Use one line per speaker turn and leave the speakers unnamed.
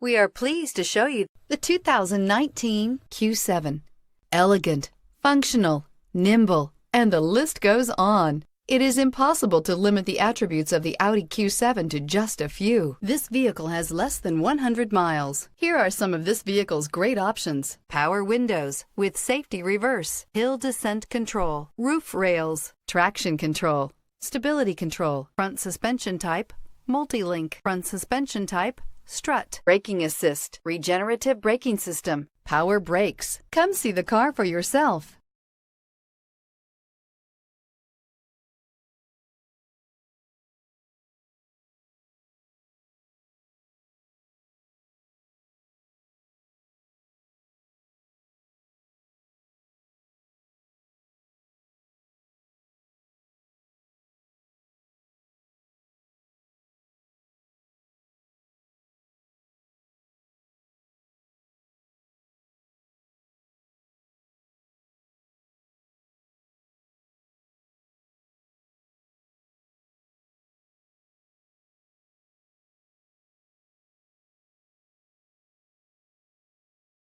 We are pleased to show you the 2019 Q7. Elegant, functional, nimble, and the list goes on. It is impossible to limit the attributes of the Audi Q7 to just a few. This vehicle has less than 100 miles. Here are some of this vehicle's great options: power windows with safety reverse, hill descent control, roof rails, traction control, stability control, front suspension type, multi-link, front suspension type, strut, braking assist, regenerative braking system, power brakes. Come see the car for yourself.